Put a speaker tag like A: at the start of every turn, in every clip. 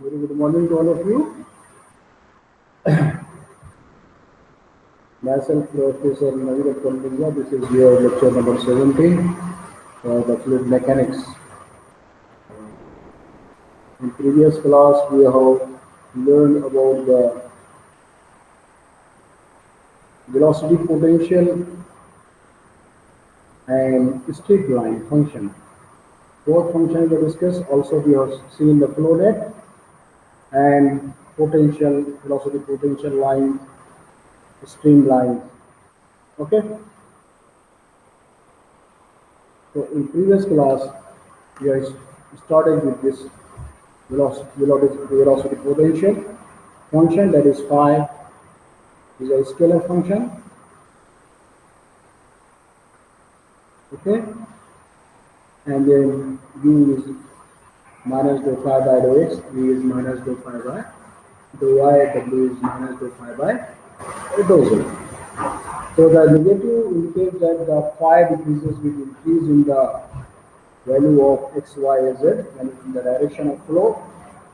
A: Very good morning to all of you. Myself, Professor Navid Kondinga. This is your lecture number 17 for the fluid mechanics. In previous class, we have learned about the velocity potential and streamline function. Both functions were discussed. Also, we have seen the flow net and potential, velocity potential lines, streamlines. Okay. So in previous class, we are started with this velocity potential function, that is phi is a scalar function. Okay, and then v is minus dou phi by dou x, v is minus dou phi by dou y, w is minus dou phi by dou z. So the negative indicates that the phi decreases with increase in the value of x, y, z, and in the direction of flow.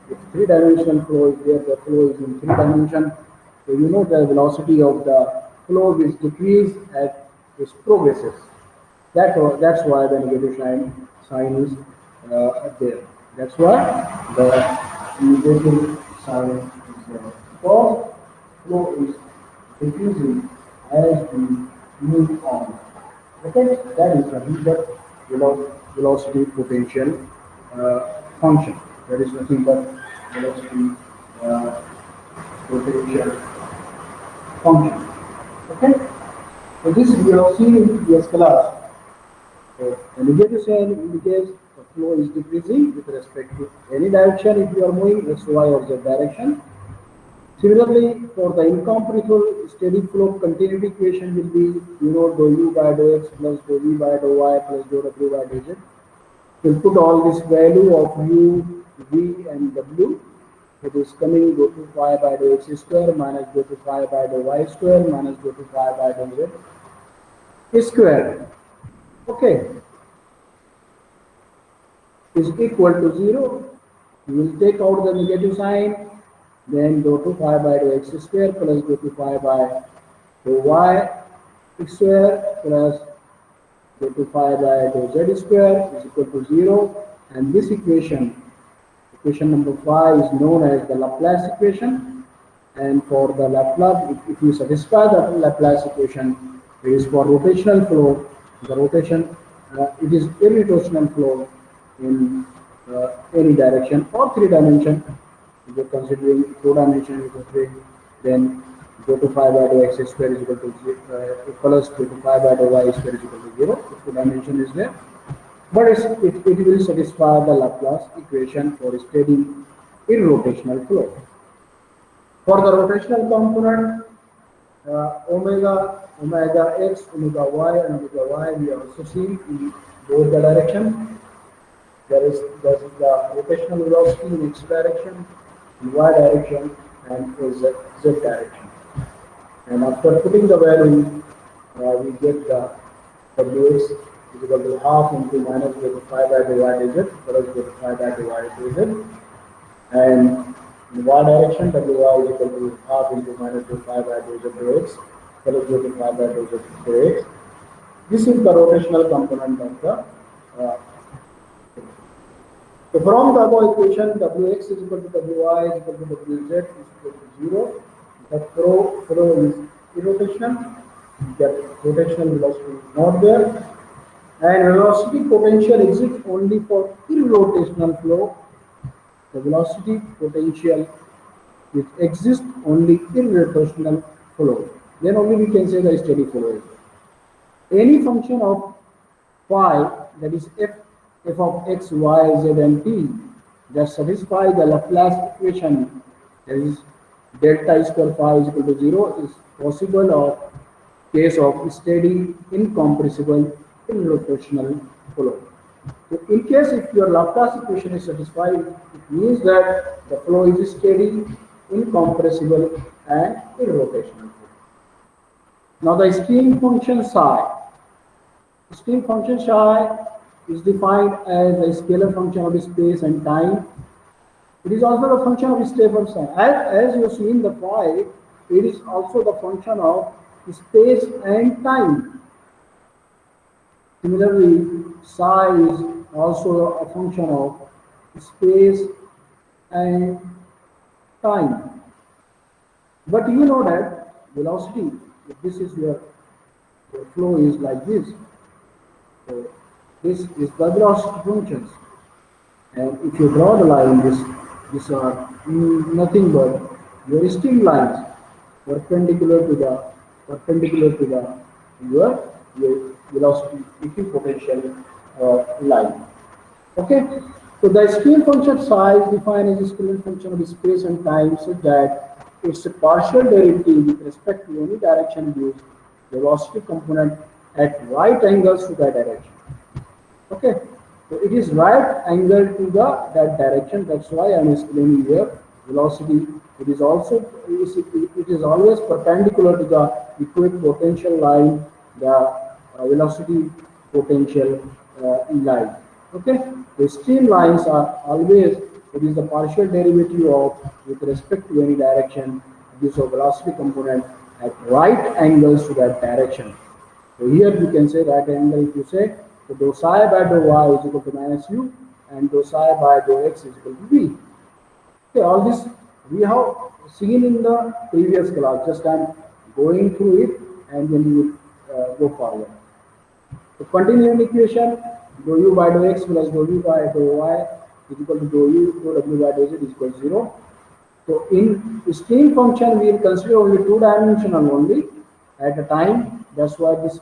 A: If three-dimensional flow is there, the flow is in three dimension. So you know the velocity of the flow will decrease as it progresses. That's why the negative sign is there. That's why the negative sign is there. Because flow is decreasing as we move on. Okay, that is the velocity potential function. That is nothing but velocity uh, potential function. Okay, so this we have seen in previous class. So the negative sign indicates the flow is decreasing with respect to any direction if you are moving x, y, or z direction. Similarly, for the incompressible steady flow continuity equation will be, dou u by dou x plus dou v by dou y plus dou w by dou z. We'll put all this value of u, v, and w. It is coming dou 2 phi by dou x square minus dou 2 phi by dou y square minus dou 2 phi by dou z square. Okay, is equal to 0. We will take out the negative sign. Then dou 2 phi by dou x square plus dou 2 phi by dou y square plus dou 2 phi by dou z square is equal to 0. And this equation number 5, is known as the Laplace equation. And for the Laplace, if you satisfy the Laplace equation, it is for rotational flow. The rotation, it is irrotational flow in any direction or three dimension. If you're considering two-dimension, then dou 2 phi by dou x square is equal to plus dou 2 phi by dou y square is equal to 0. If two-dimension is there, but it will satisfy the Laplace equation for steady irrotational flow. For the rotational component, omega x, omega y, and omega y, we have also seen in both the direction. There is the rotational velocity in x direction, in y direction, and z direction. And after putting the value, we get the wx is equal to half into minus dou 2 phi by dou y dz plus dou 2 phi by dou y dz. And in y direction, wy is equal to half into minus dou phi by dou z dou x plus dou 2 phi by dou z dou x. This is the rotational component of the so from the above equation, Wx is equal to Wy is equal to Wz is equal to 0. The flow is irrotational. The rotational velocity is not there. And velocity potential exists only for irrotational flow. The velocity potential which exists only irrotational flow. Then only we can say the steady flow is there. Any function of phi, that is f of x, y, z, and t, that satisfy the Laplace equation, that is delta square phi is equal to 0, is possible of case of steady, incompressible, irrotational flow. So in case if your Laplace equation is satisfied, it means that the flow is steady, incompressible, and irrotational. Now the stream function psi. Stream function psi is defined as a scalar function of space and time. It is also the function of step function. As you see in the phi, it is also the function of space and time. Similarly, psi is also a function of space and time. But you know that velocity, if this is your flow is like this, so this is the velocity functions. And if you draw the line, this are nothing but your streamlines perpendicular to the your velocity equipotential line. Okay, so the scale function psi is defined as a scalar function of space and time, such that its partial derivative with respect to any direction gives the velocity component at right angles to that direction. Okay, so it is right angle to the that direction. That's why I am explaining here velocity. It is also it is always perpendicular to the equipotential line, the velocity potential line. Okay, the streamlines are always it is the partial derivative of with respect to any direction gives a velocity component at right angles to that direction. So here you can say right angle if you say so dou psi by dou y is equal to minus u and dou psi by dou x is equal to v. Okay, all this we have seen in the previous class. Just I'm going through it and then we will go forward. So continuing equation dou u by dou x plus dou u by dou y is equal to dou u dou w by dou z is equal to 0. So in stream function we will consider only two dimensional only at a time. That's why this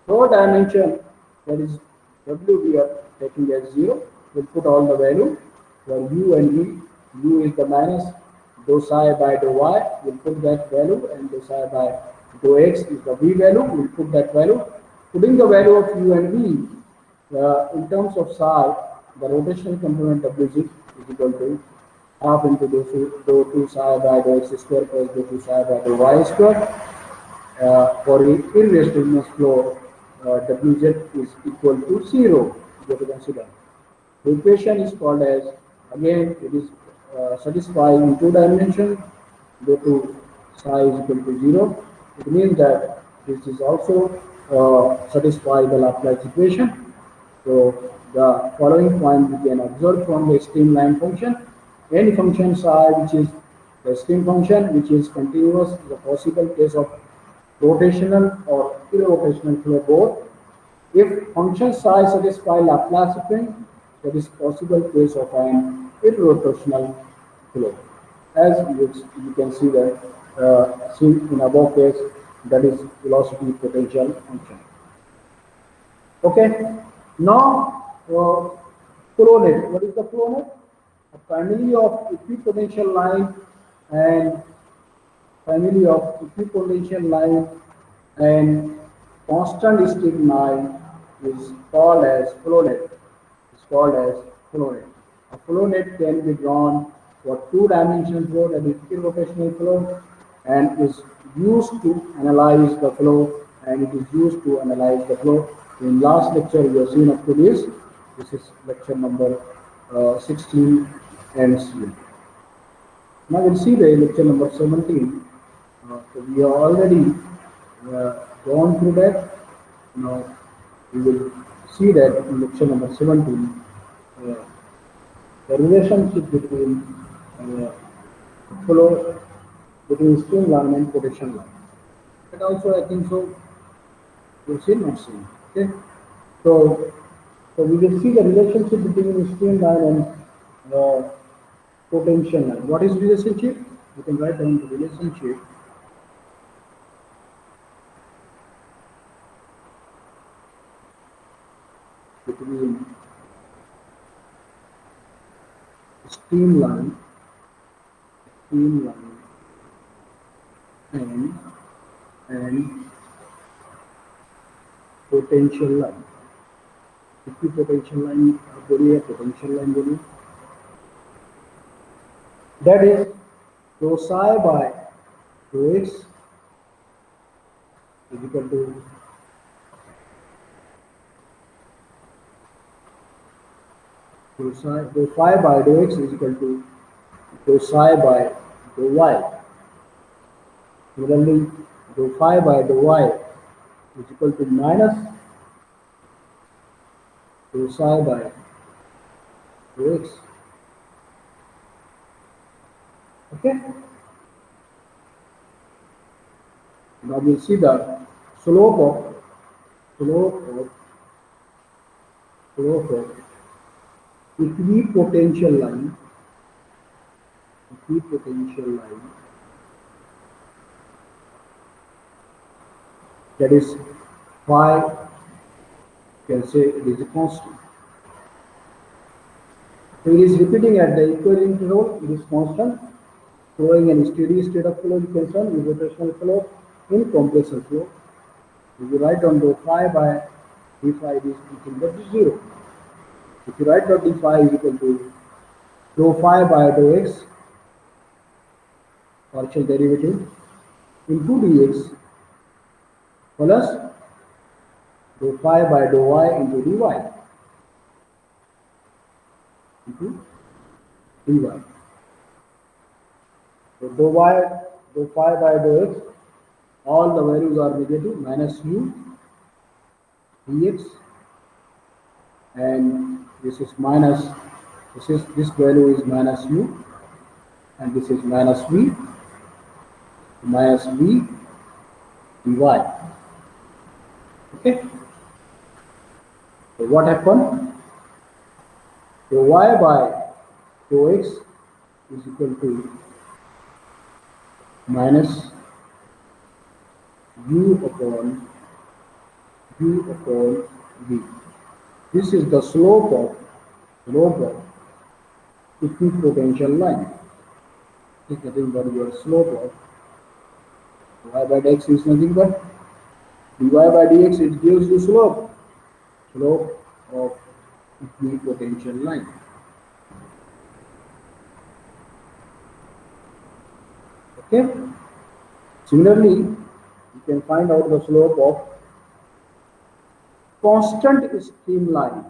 A: third dimension, that is w, we are taking as 0. We'll put all the value for u and v. U is the minus dou psi by dou y. We'll put that value, and dou psi by dou x is the v value. We'll put that value. Putting the value of u and v in terms of psi, the rotational component wz is equal to half into dou 2 psi by dou x square plus dou 2 psi by dou y square. For irrestricted flow, Wz is equal to 0. You have to consider. The equation is called as, again, it is satisfied in two dimensions. Dou 2 psi is equal to 0. It means that this is also satisfy the Laplace equation. So the following point we can observe from the streamline function. Any function psi which is the stream function which is continuous is a possible case of rotational or irrotational flow both. If function psi satisfy Laplace equation, that is possible case of an irrotational flow. As you can see that see in above case, that is velocity potential function. Okay, now flow net. What is the flow net? A family of equipotential line and constant stream line is called as flow net. It's called as flow net. A flow net can be drawn for two-dimensional flow, that is irrotational flow, and is used to analyze the flow, and it is used to analyze the flow. In last lecture, we have seen up to this. This is lecture number 16 and 17. Now we'll see the lecture number 17. So we have already gone through that. Now we will see that in lecture number 17. The relationship between flow between streamline and protection line. But also I think so we'll see not seen. Okay. So we will see the relationship between streamline and potential line. What is relationship? You can write down the relationship between streamline and potential line. Equipotential line बोलिए, potential line बोलिए. That is dou psi by dou x is equal to dou phi by dou x is equal to dou psi by dou y. Similarly, dou phi by dou y is equal to minus dou psi by dou x. Okay? Now we'll see the slope of slope of slope of equipotential line that is phi, you can say it is a constant. So it is repeating at the equal interval, it is constant, showing a steady state of flow concern with rotational flow in compressor flow. If you write down dou phi by d phi, it is equal to 0. If you write down d phi is equal to dou phi by dou x, partial derivative, into dx plus dou phi by dou y into dy into dy. So dou phi by dou x, all the values are negative, minus u dx, and this is minus, this value is minus u, and this is minus v dy. Okay. So what happened? So y by dou x is equal to minus u upon v. This is the slope of equipotential line. Is nothing but your slope of y by x is nothing but dy by dx. It gives you slope of equipotential line. Okay. Similarly, you can find out the slope of constant streamline.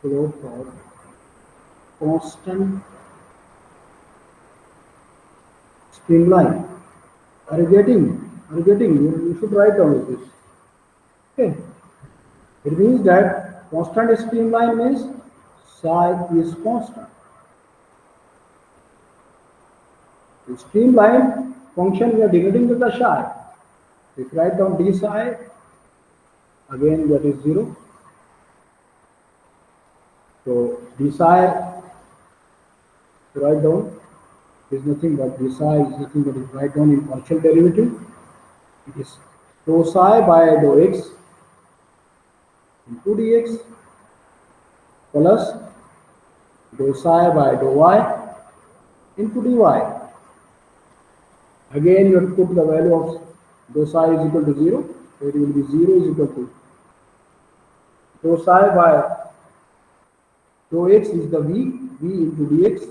A: Slope of constant streamline. Are you getting? You should write down this. Okay. It means that constant streamline means psi is constant. The streamline function we are denoting with the psi. If you write down d psi, again that is 0. So d psi, write down, is nothing but d psi is nothing but if write down in partial derivative, it is dou psi by dou x into dx plus dou psi by dou y into dy. Again you have to put the value of dou psi is equal to 0, so it will be 0 is equal to dou psi by dou x is the v into dx,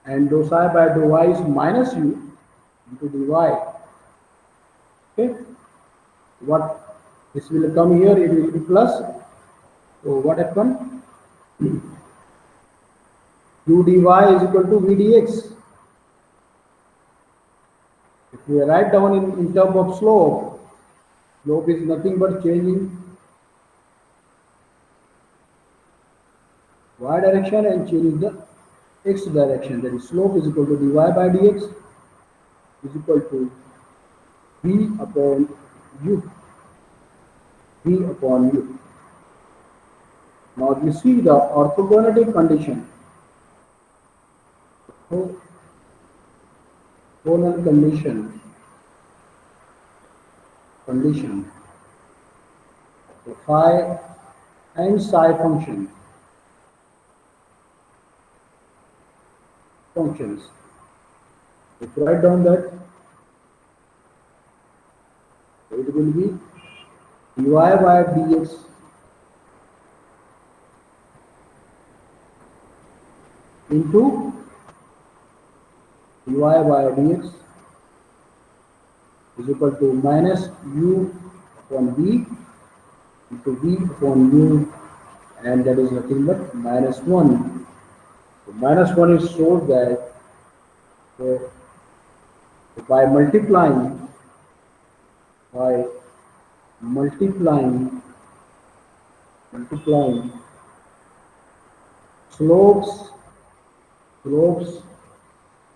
A: and dou psi by dou y is minus u into dy. Okay, what this will come here, it will be plus. So what happened? U dy is equal to v dx. If we write down in terms of slope is nothing but changing y direction and changing the x direction. That is, slope is equal to dy by dx is equal to v upon u. Now you see the orthogonality condition. Orthogonal condition. So phi and psi functions. If you write down that, it will be dy by dx into dy by dx is equal to minus u upon v into v upon u and that is nothing but minus 1. So minus 1 is shows that uh, by by multiplying multiplying slopes slopes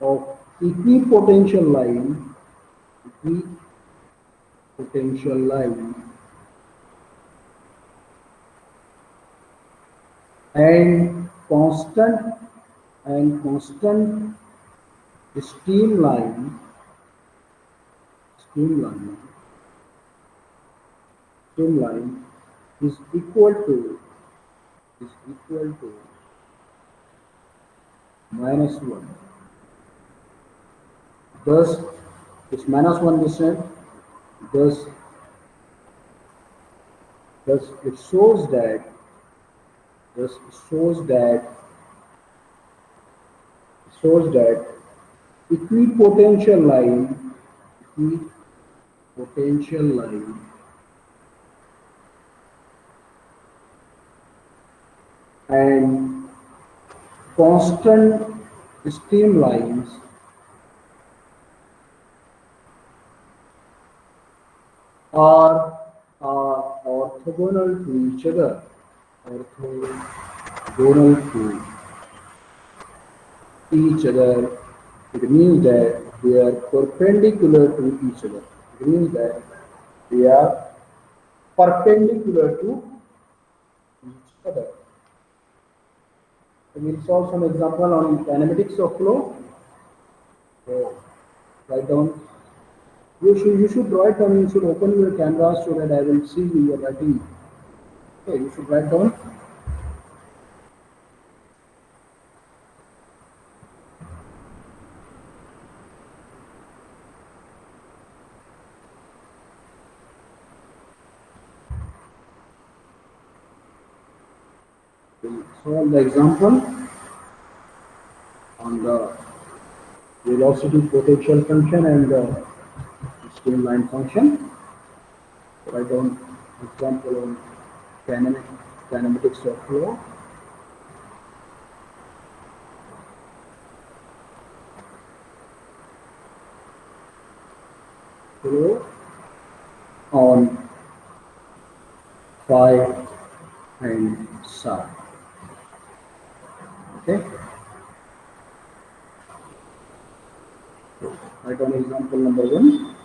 A: of equipotential line equipotential line and constant streamline streamline streamline is equal to minus 1. Thus, it's minus 1 distance. Thus, thus it shows that thus it shows that equipotential line equipotential line and constant streamlines are orthogonal to each other. Orthogonal to each other. It means that they are perpendicular to each other. It means that they are perpendicular to each other. So we'll solve some example on kinematics of flow. So write down. You should write down. You should open your camera so that I will see your writing. Okay, you should write down. We'll solve the example on the velocity potential function and the streamline function. Write down example on kinematics of flow. Flow on phi and psi. Okay. So write down example number 1.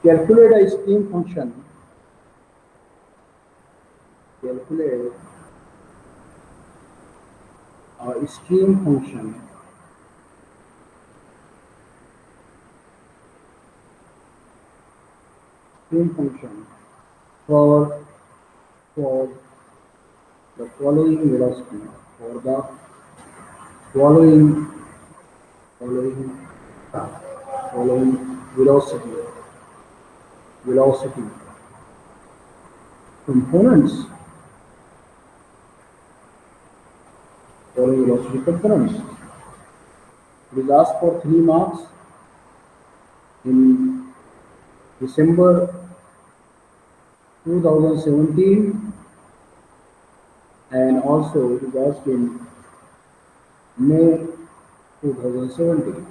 A: Calculate a stream function. Calculate a stream function for the following velocity for the following following following velocity components following velocity components. It is asked for 3 marks in December 2017 and also it is asked in May 2017.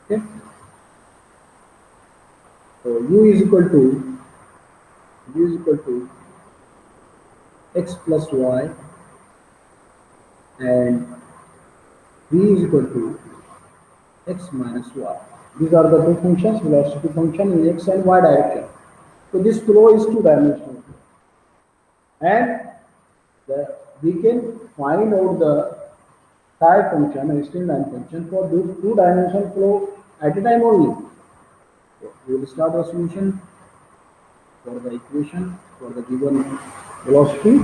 A: Okay. So u is equal to x plus y and v is equal to x minus y. These are the two functions, velocity function in x and y direction. So this flow is two-dimensional, and we can find out the psi function and streamline function for this two-dimensional flow at a time only. So we will start the solution for the equation for the given velocity.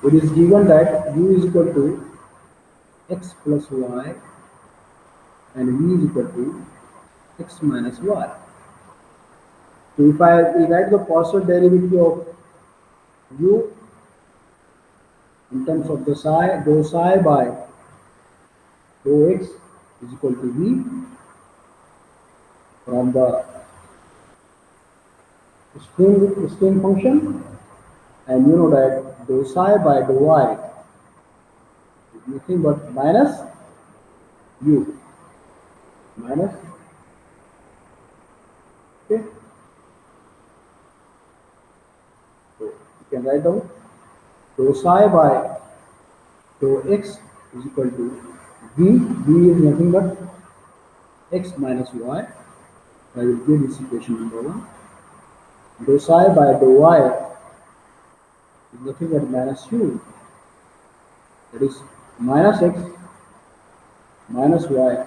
A: It is given that u is equal to x plus y and v is equal to x minus y. So if I write the partial derivative of u in terms of the dou psi by dou x is equal to v, from the string function, and you know that dou psi by dou y is nothing but minus u minus, okay. So you can write down dou psi by dou x is equal to v is nothing but x minus y. I will give this equation number 1. Dou psi by dou y is nothing but minus u, that is minus x minus y.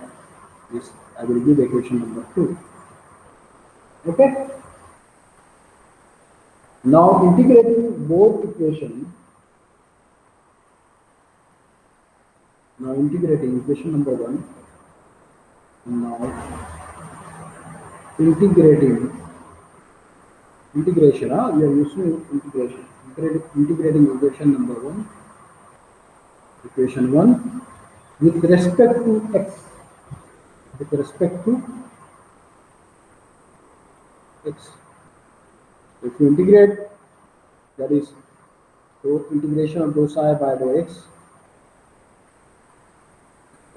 A: This I will give equation number 2. Okay. Now integrating both equation. Now integrating equation number 1. Now integration. We are using integration. Integrating equation number 1. Equation 1 with respect to x. With respect to x. If you integrate, that is, so integration of dou psi by dou x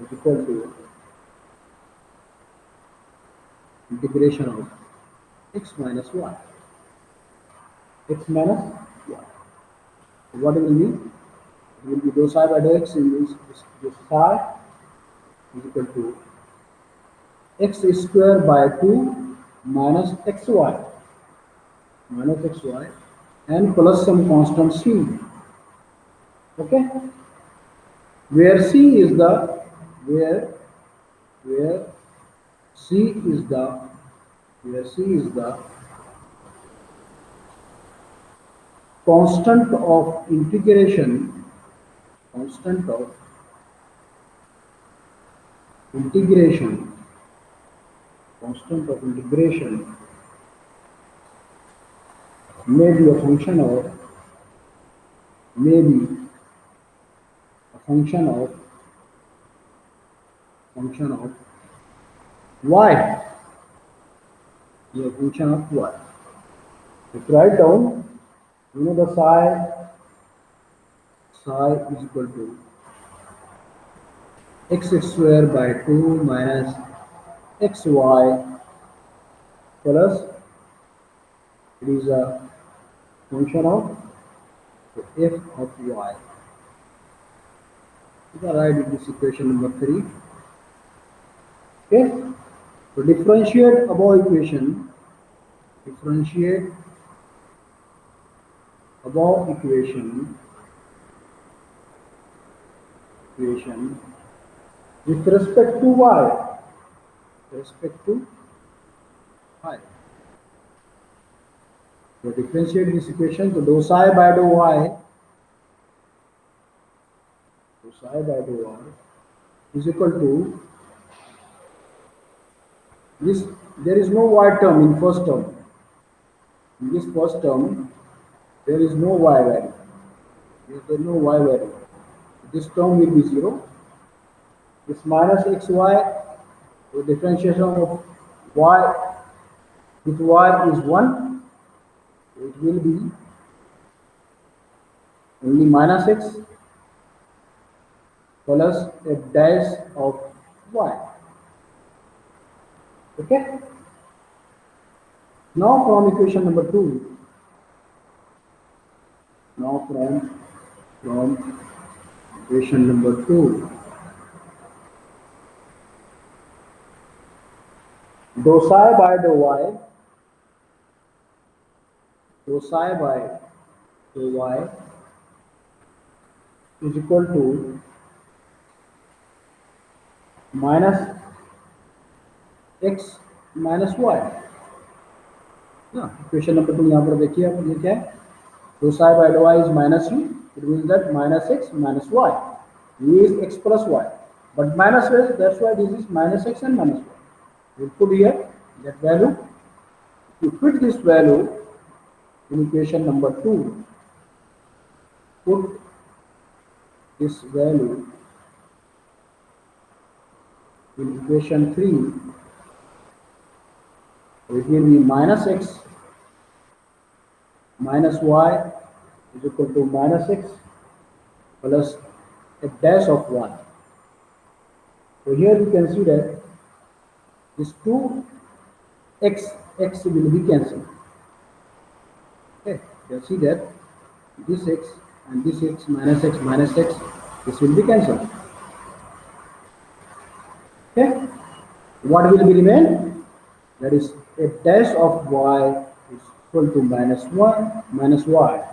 A: is equal to integration of x minus y. X minus y. What it will be? It will be dou psi by dou x in this psi is equal to x square by 2 minus xy and plus some constant c. Okay, where c is the where c is the constant of integration may be a function of y. Be a function of y. If write down, you know the psi is equal to x square by 2 minus xy plus it is a function of f of y. You can write this equation number 3. Okay, so differentiate above equation with respect to y. So differentiate this equation to dou psi by dou y is equal to this. There is no y term in first term. In this first term, there is no y value. There is no y value. This term will be 0. This minus xy, the differentiation of y with y is 1. It will be only minus x plus a dash of y. Okay. Now from equation number 2. From equation number 2. Dou psi by dou y is equal to minus x minus y. Equation number 2 यहाँ पर देखिए आप, ये क्या है? Dou psi by dou y is minus u. It means that minus x minus y. U is x plus y, but minus x, that's why this is minus x and minus y. We'll put here that value. You put this value in equation number 2. Put this value in equation 3. it will be minus x minus y is equal to minus x plus a dash of 1. So here you can see that this 2x will be cancelled. Okay, you can see that this x and this x, this will be cancelled. Okay, what will be remain? That is a dash of y is equal to minus 1 minus y.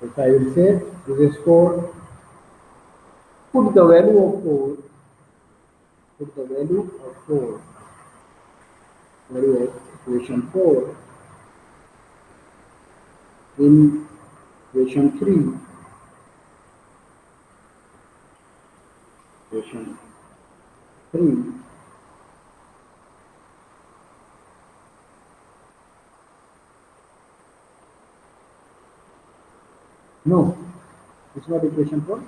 A: If I will say this is 4, put the value of 4, value of equation 4 in equation 3. Equation 3. No, it's not equation 4.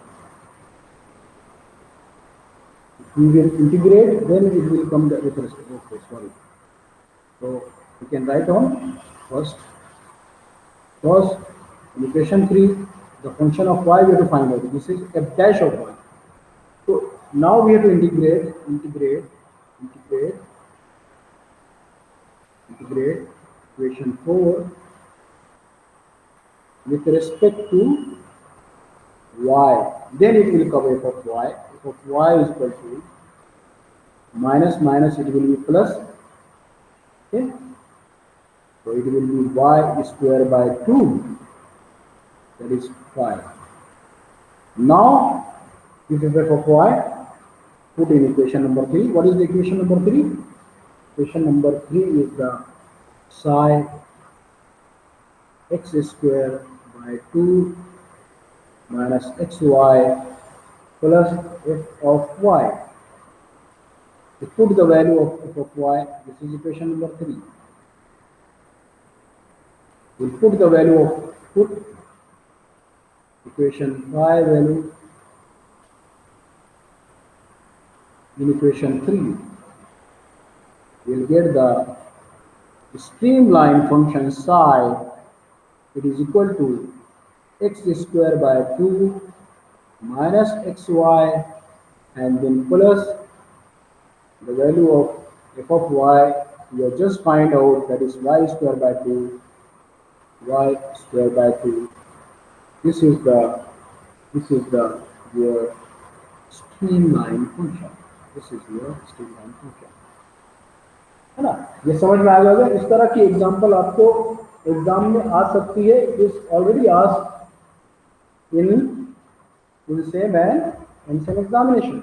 A: If we will integrate, then it will come the with respect. Okay, sorry. So we can write on first in equation 3, the function of y we have to find out. This is a dash of y. So now we have to integrate equation 4 with respect to y. Then it will come f of y. F of y is equal to minus it will be plus. Okay. So it will be y square by 2. That is 5. Now this is f of y. Put in equation number 3. What is the equation number 3? Equation number 3 is the psi x square by 2 minus xy plus f of y. To put the value of f of y, this is equation number 3. We'll put the value of equation 5 value in equation 3. We'll get the streamline function psi. It is equal to x square by 2 minus xy and then plus the value of f of y. You have just find out, that is y square by 2. This is your streamline function. है ना? ये समझ में आ गया? इस तरह की example आपको एग्जाम में आ सकती है. Is already asked in same and same examination.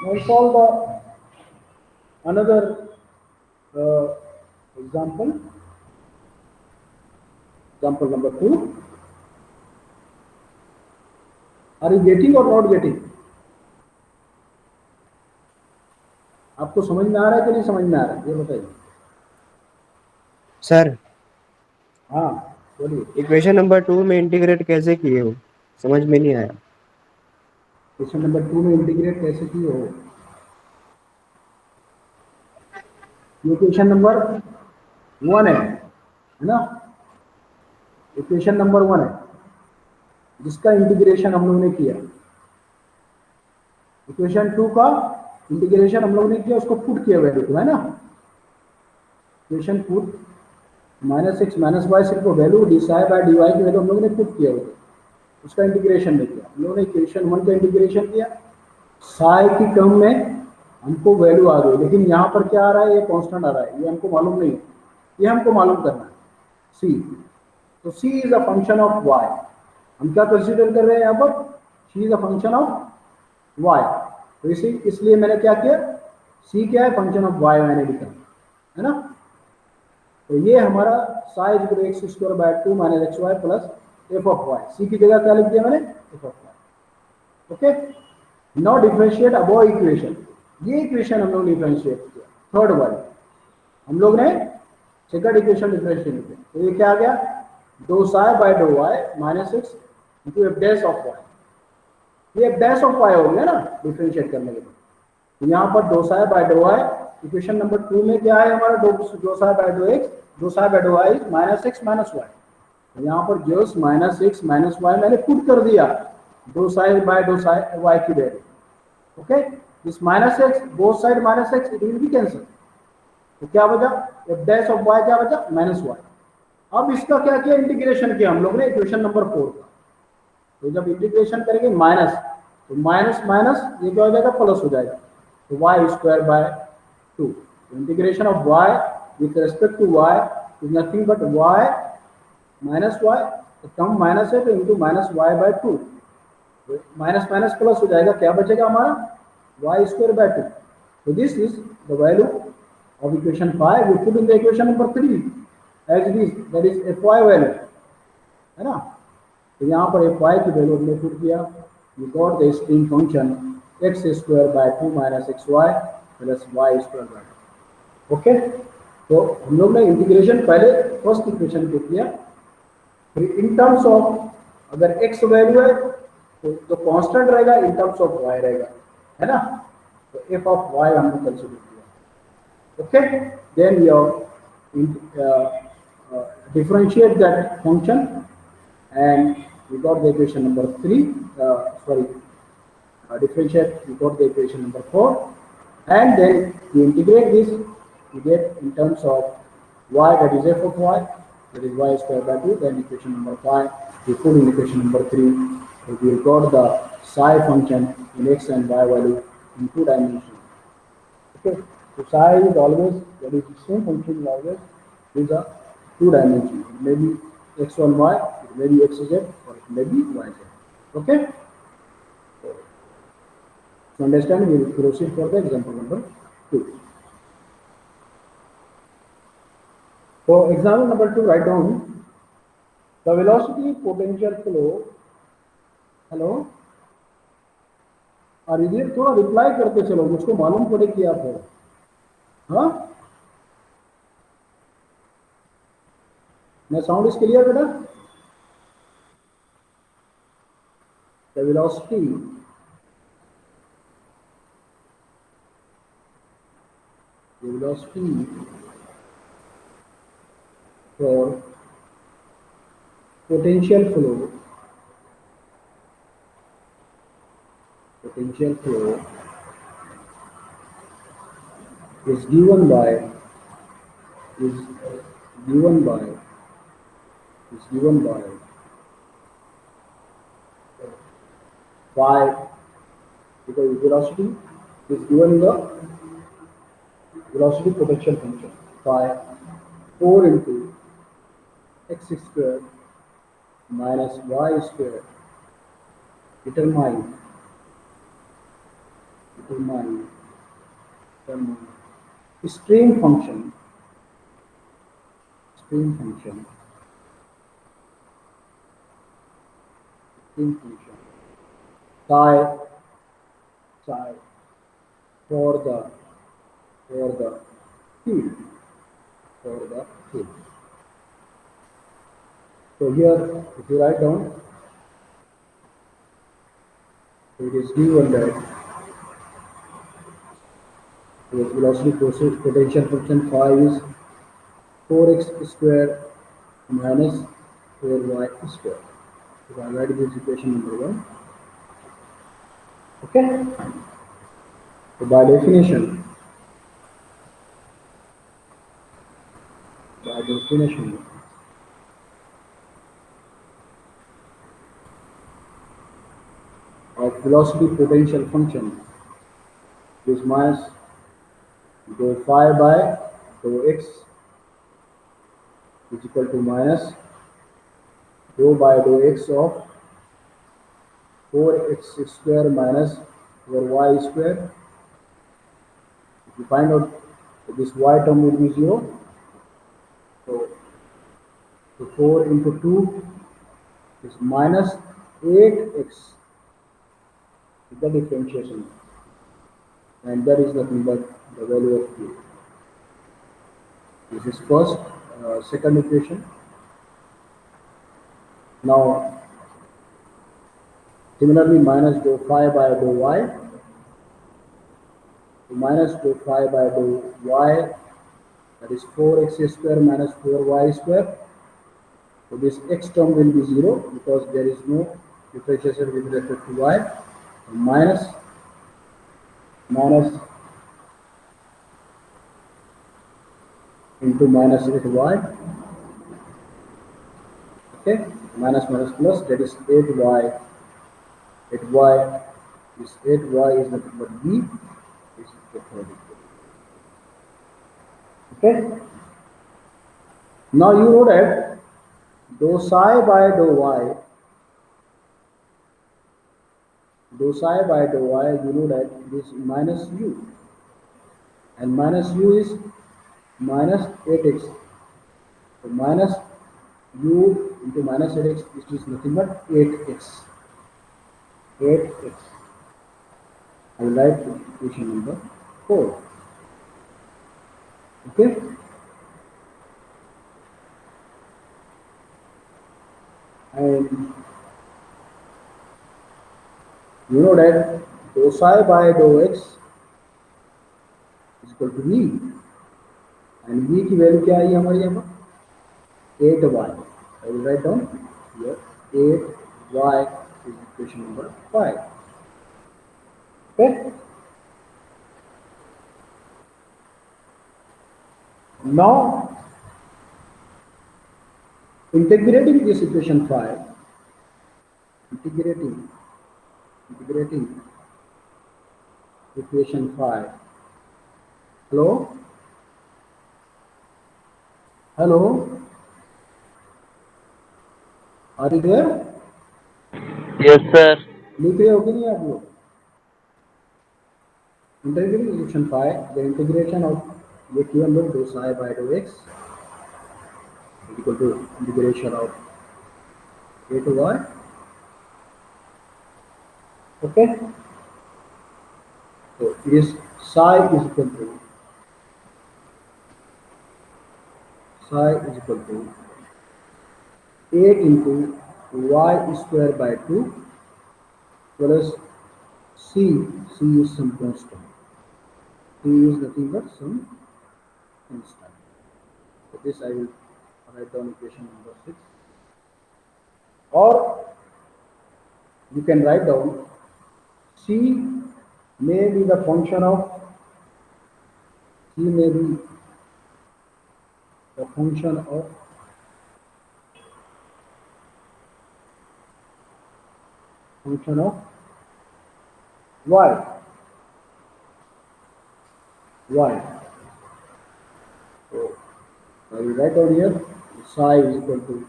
A: Now solve another example. Example number 2. Are you getting or not getting? आपको समझ में आ रहा है कि नहीं समझ में आ रहा है, ये बताइए.
B: सर
A: हाँ बोलिए.
B: इक्वेशन नंबर 2 में इंटीग्रेट कैसे किए हो, समझ में नहीं आया.
A: क्वेश्चन नंबर 2 में इंटीग्रेट कैसे किए हो? ये क्वेश्चन नंबर 1 है ना? इक्वेशन नंबर 1 है जिसका इंटीग्रेशन हम लोगों ने किया. इक्वेशन 2 का इंटीग्रेशन हम लोगों ने किया, उसको पुट किया वैल्यू को, है ना? Equation put minus x minus Y सिर्फ value D psi by D Y की वैल्यू हम लोगों ने पुट किया हुआ, उसका इंटीग्रेशन नहीं किया. हम लोगों ने इक्वेशन 1 का इंटीग्रेशन किया, साई की टर्म में हमको वैल्यू आ गई, लेकिन यहाँ पर क्या आ रहा है, ये कांस्टेंट आ रहा है, ये हमको मालूम नहीं है. ये हमको मालूम करना है सी. तो C is a function of Y. हम क्या कंसीडर कर रहे हैं यहाँ पर? C is a function of Y. तो इसलिए मैंने क्या किया, सी क्या है, फंक्शन ऑफ वाई मैंने लिखा, है ना? तो ये हमारा psi is equal to x square by 2 minus x y plus f of y. C की जगह क्या लिख दिया मैंने, f of y. Okay. Now differentiate above equation. ये इक्वेशन हम लोग डिफरेंशिएट किया, थर्ड वाली हम लोग ने सेकंड इक्वेशन डिफरेंशिएट किया. तो ये क्या आ गया, दो साई बाय दो y minus x into f dash of y. ये एफ डैश ऑफ वाई हो गया ना डिफरेंशिएट करने के बाद. तो यहाँ पर दो साई बाय दो वाई इक्वेशन नंबर 2 में क्या है हमारा, दो साई बाय दो एक्स, दो साई बाय दो y minus x minus y. यहाँ पर जो माइनस एक्स माइनस वाई मैंने पुट कर दिया दो साई बाय दो साई वाई की value. Okay, this minus x both side minus x, it will be cancel. तो क्या बचा, एफ डैश ऑफ वाई क्या बचा, माइनस वाई। अब इसका क्या किया, इंटीग्रेशन किया हम लोग ने इक्वेशन नंबर 4 का। तो जब इंटीग्रेशन करेंगे माइनस, तो माइनस माइनस ये क्या हो जाएगा, प्लस हो जाएगा। तो y square by 2, integration of y with respect to y is nothing but y minus y, term minus है तो into minus y by 2, minus minus plus हो जाएगा, क्या बचेगा हमारा, y square by 2। So this is the value of equation 5. We put in the equation number 3 as it is, that is fy value, है ना। तो यहाँ पर fy की वैल्यू हमने पुट किया, we got the string function x square by 2 minus xy plus y square by 2। Okay, तो हम लोग ने इंटीग्रेशन पहले फर्स्ट इक्वेशन पे किया, फिर इन टर्म्स ऑफ अगर x वैल्यू है तो जो कांस्टेंट रहेगा इन टर्म्स ऑफ y रहेगा, है ना। तो f ऑफ y हमने कंसीडर किया। Okay, then you differentiate that function, and we got the equation number 3, differentiate, we got the equation number 4, and then you integrate this, you get in terms of y, that is f of y, that is y square by 2, then equation number 5 we put in equation number 3, so we got the psi function in x and y value in 2 dimensions. Okay, so psi is always, that is the same function is always is a 2 dimension. It may be x1y, it may be xz, or it may be yz. Okay, so understand, we will proceed for the example number 2. So example number 2, write down the velocity potential flow. Hello, और इधर थोड़ा reply करते चलो, मुझको मालूम पड़े कि आप हो। हाँ, मैं साउंड इसके लिए बेटा, the velocity for potential flow is given by is given by phi, because velocity is given in the velocity potential function phi 4 into x square minus y square determine stream function psi for the field. So here, if you write down, it is given that the velocity potential function phi is 4x square minus 4y square. So I write this equation number 1. Okay. So by definition, of velocity potential function is minus dou phi by dou x is equal to minus dou by dou x of 4x square minus 4y square. If you find out this y term would be 0, so 4 into 2 is minus 8x, the differentiation, and that is nothing but the value of q. This is first, second equation. Now similarly, minus dou phi by dou y So minus dou phi by dou y, that is 4x square minus 4y square. So this x term will be 0 because there is no differentiation with respect to y. So minus into minus 8y. Okay, minus minus plus, that is 8y. 8y is 8y is nothing but b is the third equation. Okay. Now you know that dou psi by dou psi by dou y, you know that it is minus u, and minus u is minus 8x. So minus u into minus 8x, it is nothing but 8x. 8x. I will write equation number 4. Okay. And you know that dou psi by dou x is equal to v, and v की value क्या आई हमारी यहाँ पर 8y. I will write down here 8y is equation number 5. Okay. Now integrating this equation 5, integrating equation 5. Hello? Hello? Are you there?
C: Yes, sir.
A: लिख रहे हो कि नहीं आप लोग? Integrating equation 5, the integration of ये किया हम लोग dou psi by dou x is equal to integration of a to y. Okay. So it is psi is equal to 8 into y square by 2 plus c is some constant. C is nothing but some constant. So this I will write down equation number 6. Or you can write down c may be the function of y. So I will write down here psi is equal to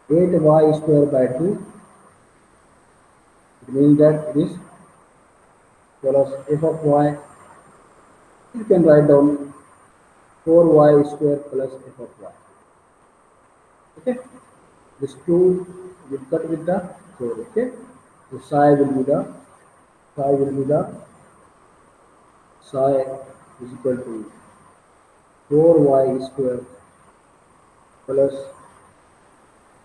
A: 8y square by 2. It means that it is plus f of y. You can write down 4y square plus f of y. Okay. This 2 will cut with the 4. Okay. So psi is equal to 4y square plus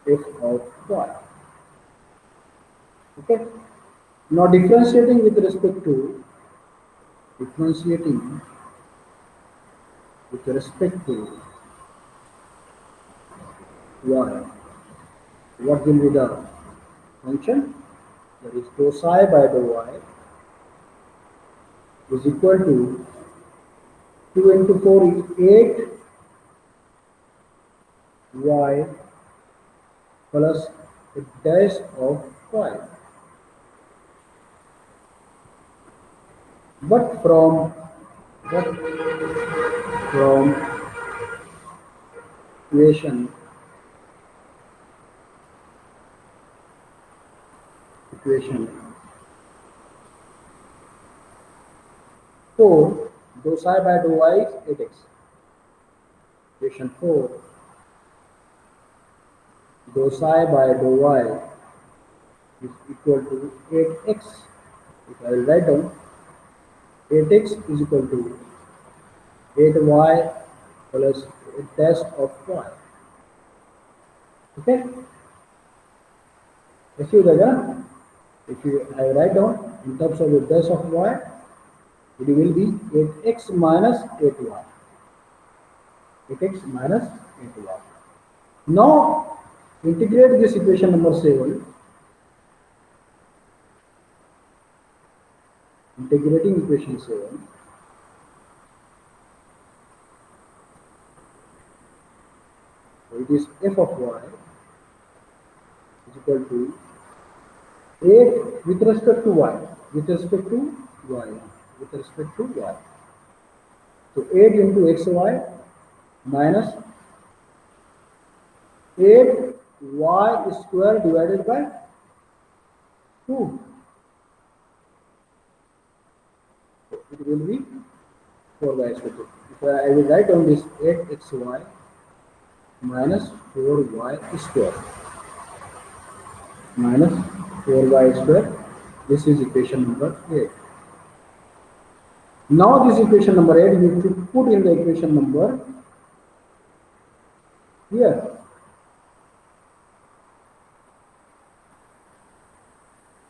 A: f of y. Okay. Now differentiating with respect to y, what will be the function? That is dou psi by dou y is equal to 2 into 4 is 8y plus a dash of y. But from equation 4, dou psi by dou y is 8x. Equation 4, dou psi by dou y is equal to 8x. If I will write down 8x is equal to 8y plus a dash of y. Okay? If you write down in terms of the dash of y, It will be 8x minus 8y. 8x minus 8y. Now integrate this equation number 7. Integrating equation 7. So it is f of y is equal to 8 with respect to y. With respect to y. With respect to y. So 8 into xy minus 8y square divided by 2. So it will be 4y square. If I will write on this 8xy minus 4y square. Minus 4y square. This is equation number 8. Now this equation number 8 you need to put in the equation number here.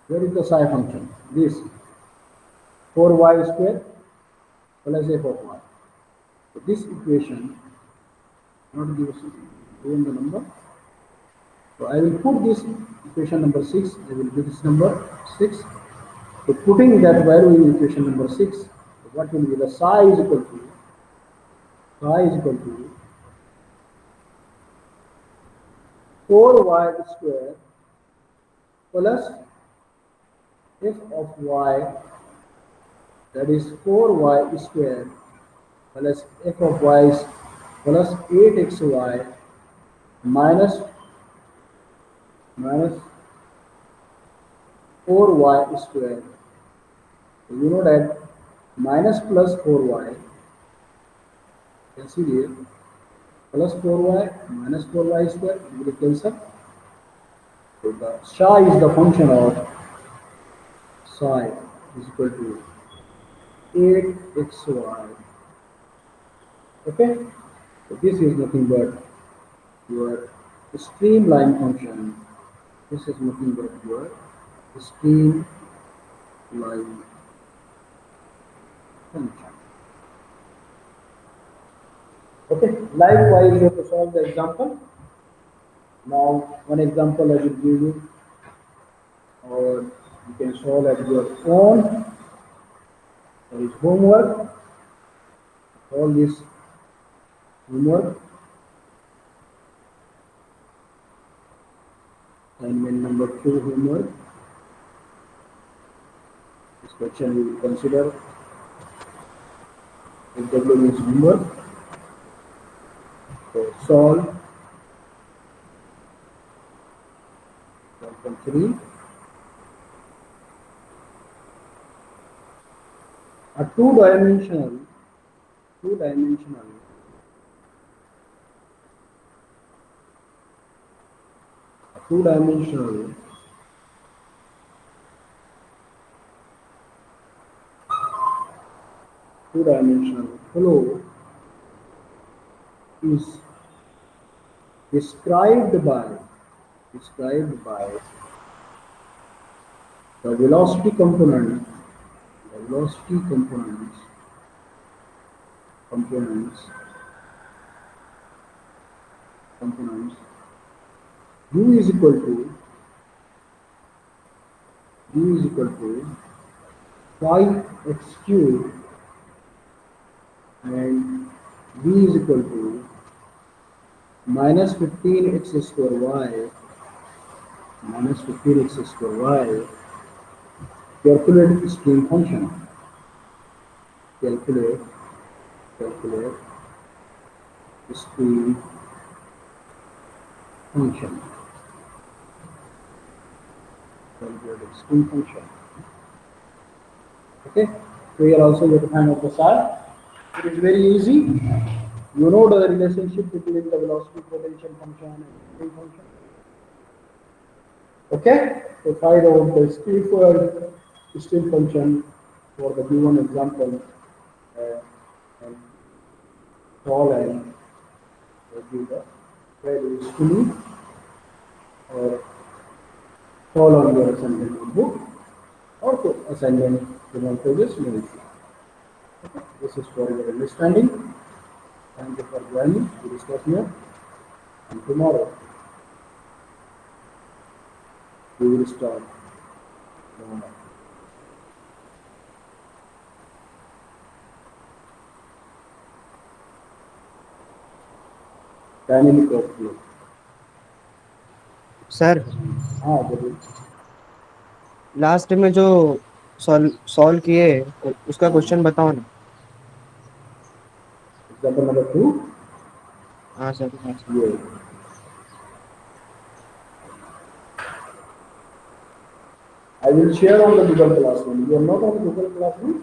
A: Where is the psi function? This 4y square plus f of y. So this equation not given the number. So I will put this equation number 6. I will give this number 6. So putting that value in equation number 6, what will be the psi is equal to 4y square plus f of y, that is 4y square plus f of y plus 8xy minus 4y square. So you know that minus plus 4y, you can see here, plus 4y minus 4y square will cancel. So the psi is the function of psi is equal to 8xy. Okay? So this is nothing but your streamline function. This is nothing but your streamline function. Okay, likewise you have to solve the example. Now one example I will give you, or you can solve at your own. There is homework. All this homework. Assignment number 2 homework. This question we will consider. SW means homework. So solve 1.3. A two-dimensional flow is described by the velocity components u is equal to 5x cube and v is equal to minus 15x square y. Calculate stream function. Calculate stream function. Okay. So here also you have to find out the psi. It is very easy. You know the relationship between the velocity potential function and stream function. Okay. So find out the stream function for the given example and solve and give the values to me, or solve on your assignment book or to assignment pages. This is for your understanding. Thank you for joining. We discuss here. And tomorrow we will start uh, dynamic of flow.
B: Sir
A: हाँ जरूर.
B: Last में जो solve किए उसका
A: हाँ.
B: Question बताओ ना।
A: Example number 2.
B: हाँ सर।
A: ये. I will share on the Google Classroom. You are not on Google Classroom.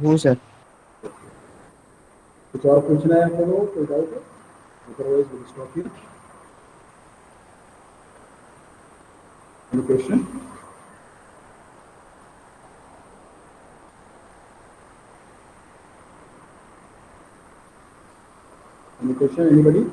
B: हूँ सर।
A: कुछ और पूछना है आपको कोई डाउट है? Otherwise we will stop here. Any question? Any question? Anybody?